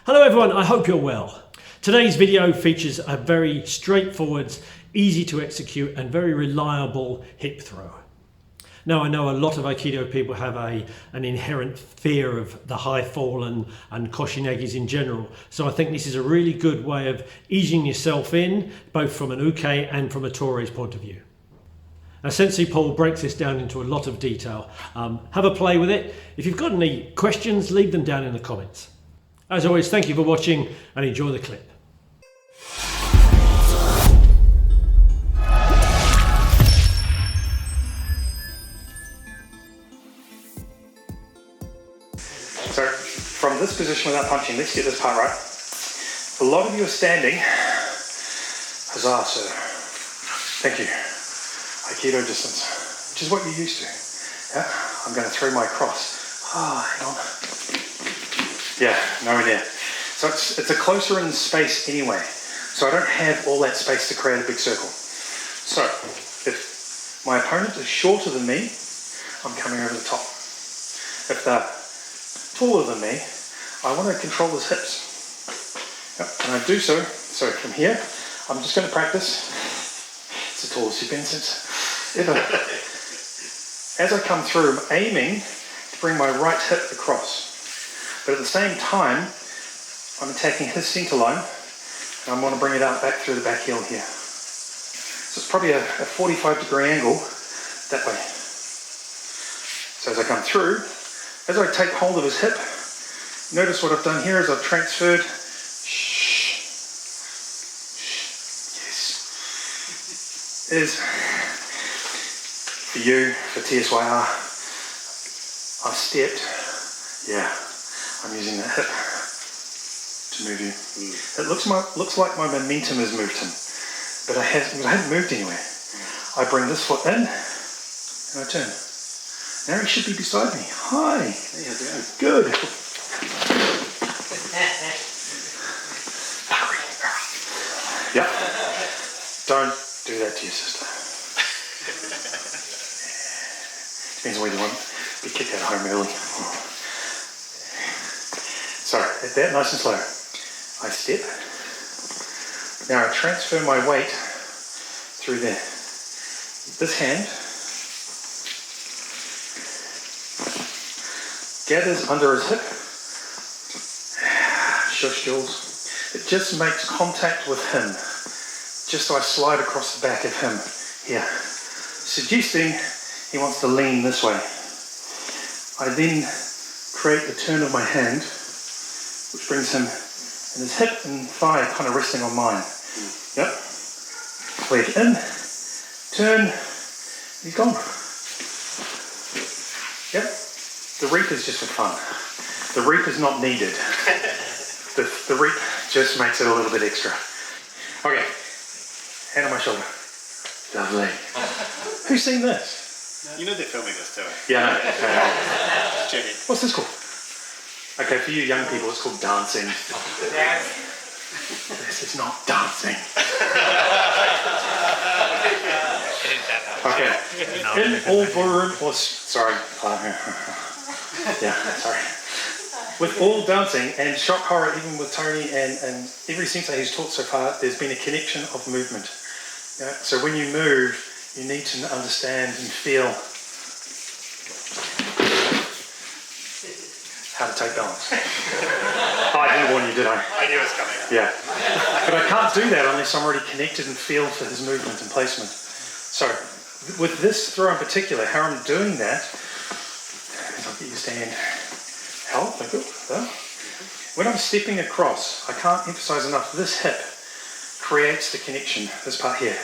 Hello everyone, I hope you're well. Today's video features a very straightforward, easy to execute and very reliable hip throw. Now I know a lot of Aikido people have an inherent fear of the high fall and koshinegis in general, so I think this is a really good way of easing yourself in, both from an uke and from a tore's point of view. Now Sensei Paul breaks this down into a lot of detail. Have a play with it. If you've got any questions, leave them down in the comments. As always, thank you for watching and enjoy the clip. So from this position without punching, let's get this part right. A lot of you are standing. Huzzah, sir. Thank you. Aikido distance, which is what you're used to. Yeah? I'm going to throw my cross. Hang on. Yeah, nowhere near. So it's a closer in space anyway. So I don't have all that space to create a big circle. So if my opponent is shorter than me, I'm coming over the top. If they're taller than me, I want to control his hips. Yep, and I do so from here, I'm just going to practice. It's the tallest you've been since ever. As I come through, I'm aiming to bring my right hip across. But at the same time, I'm attacking his centre line, and I want to bring it out back through the back heel here. So it's probably a 45-degree angle that way. So as I come through, as I take hold of his hip, notice what I've done here is I've transferred. Yes. Is for you, for TSYR, I've stepped. Yeah. I'm using that hip to move you. It looks like my momentum has moved him, but I haven't moved anywhere. I bring this foot in and I turn. Now he should be beside me. Hi. How you doing? Good. Yep. Don't do that to your sister. Depends on where you want. Be kicked out of home early. So, at that, nice and slow. I step. Now I transfer my weight through there. This hand gathers under his hip. Shush, Jules. It just makes contact with him. Just so I slide across the back of him here. Suggesting he wants to lean this way. I then create the turn of my hand, which brings him and his hip and thigh kind of resting on mine. Yep. Leg in, turn, he's gone. Yep. The reap is just for fun. The reap is not needed. The reap just makes it a little bit extra. Okay. Hand on my shoulder. Lovely. Who's seen this? You know they're filming this too. Yeah, I know. Just checking. What's this called? Okay, for you young people, it's called dancing. This is not dancing. Okay. In all ballroom, sorry. With all dancing and shock horror, even with Tony and every sensei who's taught so far, there's been a connection of movement. Yeah? So when you move, you need to understand and feel how to take balance. I didn't warn you, did I? I knew it was coming. Yeah. But I can't do that unless I'm already connected and feel for his movement and placement. So, with this throw in particular, how I'm doing that is I'll get you to stand. Help, thank you. When I'm stepping across, I can't emphasize enough, this hip creates the connection, this part here.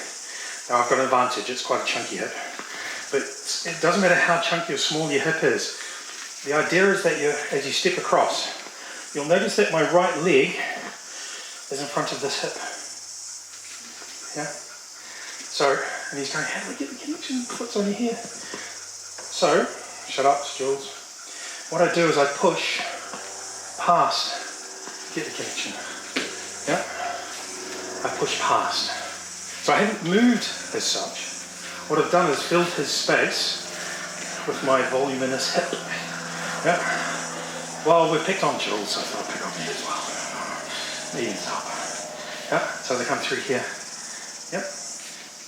Now I've got an advantage, it's quite a chunky hip. But it doesn't matter how chunky or small your hip is. The idea is that as you step across, you'll notice that my right leg is in front of this hip. Yeah? So, and he's going, how do we get the connection? Foot's only here. So, shut up, Jules. What I do is I push past, get the connection. Yeah? I push past. So I haven't moved as such. What I've done is filled his space with my voluminous hip. Yeah. Well, we've picked on Jules, so I thought I'd pick on me as well. Evens up. Yeah, so they come through here. Yep.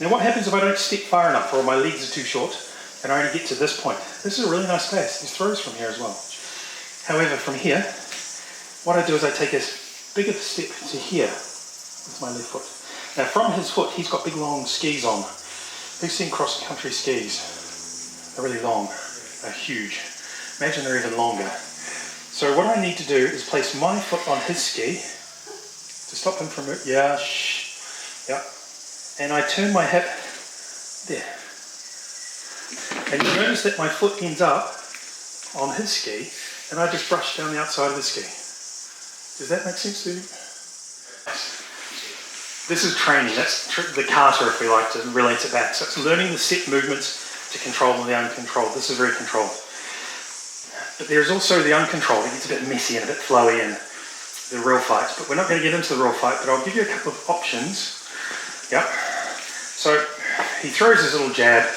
Now what happens if I don't step far enough or my legs are too short and I only get to this point? This is a really nice space. There's throws from here as well. However, from here, what I do is I take a bigger step to here with my left foot. Now from his foot, he's got big long skis on. Who's seen cross-country skis? They're really long. They're huge. Imagine they're even longer. So what I need to do is place my foot on his ski to stop him from... Yeah, yeah. And I turn my hip there. And you notice that my foot ends up on his ski and I just brush down the outside of his ski. Does that make sense to you? This is training. That's the kata, if we like to relate it back. So it's learning the set movements to control the uncontrolled. This is very controlled. But there's also the uncontrolled. It gets a bit messy and a bit flowy in the real fights. But we're not going to get into the real fight, but I'll give you a couple of options. Yep. So he throws his little jab.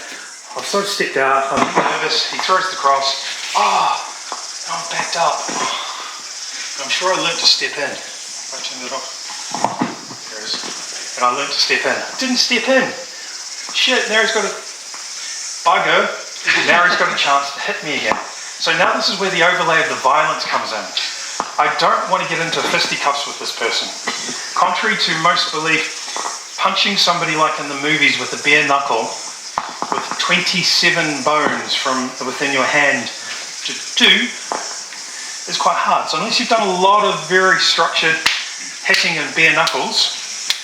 I've sort of stepped out. I'm nervous. He throws the cross. I'm backed up. I'm sure I learnt to step in. I turned it off. There it is. And I learnt to step in. Didn't step in. Shit, now he's got a bugger. Now he's got a chance to hit me again. So now this is where the overlay of the violence comes in. I don't want to get into fisticuffs with this person. Contrary to most belief, punching somebody like in the movies with a bare knuckle with 27 bones from within your hand to do is quite hard. So unless you've done a lot of very structured hitting and bare knuckles,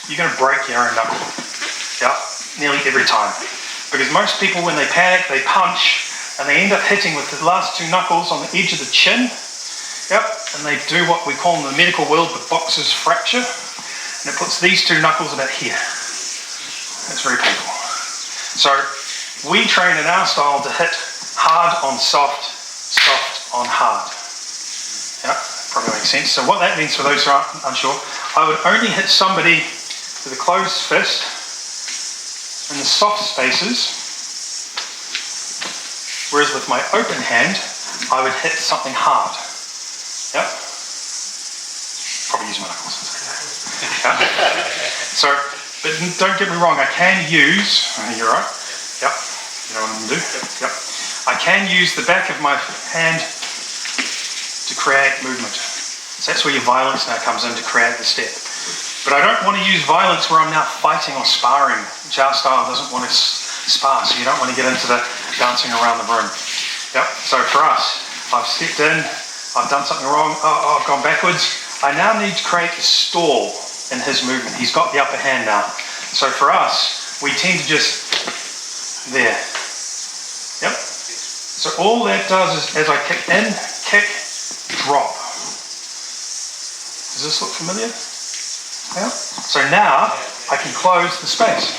you're going to break your own knuckle. Yeah, nearly every time. Because most people, when they panic, they punch and they end up hitting with the last two knuckles on the edge of the chin. Yep, and they do what we call in the medical world the boxer's fracture. And it puts these two knuckles about here. That's very painful. So we train in our style to hit hard on soft, soft on hard. Yeah, probably makes sense. So what that means for those who aren't unsure, I would only hit somebody with a closed fist in the soft spaces, whereas with my open hand, I would hit something hard. Yep. Probably use my knuckles. Yeah. So, but don't get me wrong, I can use, you're right, yep, you know what I'm going to do, yep. I can use the back of my hand to create movement. So that's where your violence now comes in to create the step. But I don't want to use violence where I'm now fighting or sparring, which our style doesn't want to spar, so you don't want to get into the bouncing around the room. Yep, so for us, I've stepped in, I've done something wrong, I've gone backwards. I now need to create a stall in his movement. He's got the upper hand now. So for us, we tend to just, there. Yep. So all that does is, as I kick in, kick, drop. Does this look familiar? Yeah. So now, I can close the space.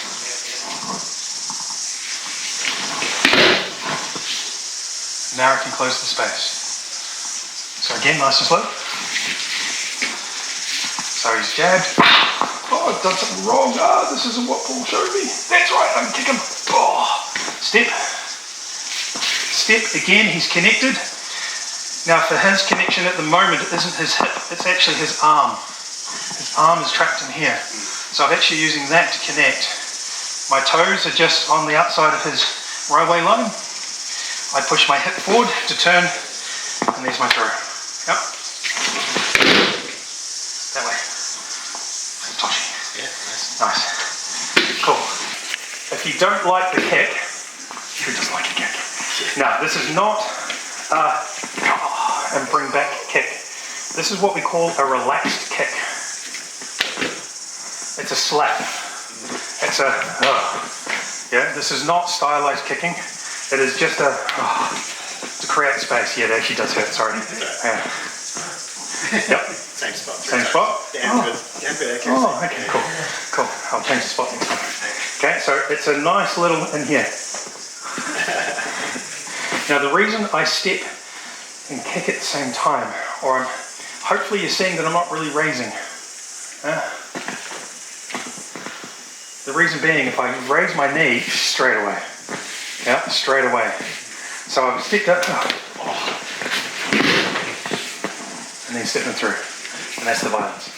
Now I can close the space. So again, nice and slow. So he's jabbed. Oh, I've done something wrong. This isn't what Paul showed me. That's right, I can kick him. Oh, step. Step, again, he's connected. Now for his connection at the moment, it isn't his hip, it's actually his arm. His arm is trapped in here. So I'm actually using that to connect. My toes are just on the outside of his railway line. I push my hip forward to turn, and there's my throw. Yep. That way. Toshi. Yeah, nice. Nice. Cool. If you don't like the kick, who doesn't like a kick? Now, this is not and bring back kick. This is what we call a relaxed kick. It's a slap. It's a, yeah, this is not stylized kicking. It is just a, to create space. Yeah, it actually does hurt, sorry. Yeah. Yep. Same spot. Same spot? Damn good. Damn good accuracy. Oh, okay, cool. Cool. I'll change the spot next time. Okay, so it's a nice little in here. Now the reason I step and kick at the same time, or hopefully you're seeing that I'm not really raising. The reason being, if I raise my knee straight away, yeah, straight away. So I've stepped up, and then stepping through, and that's the violence.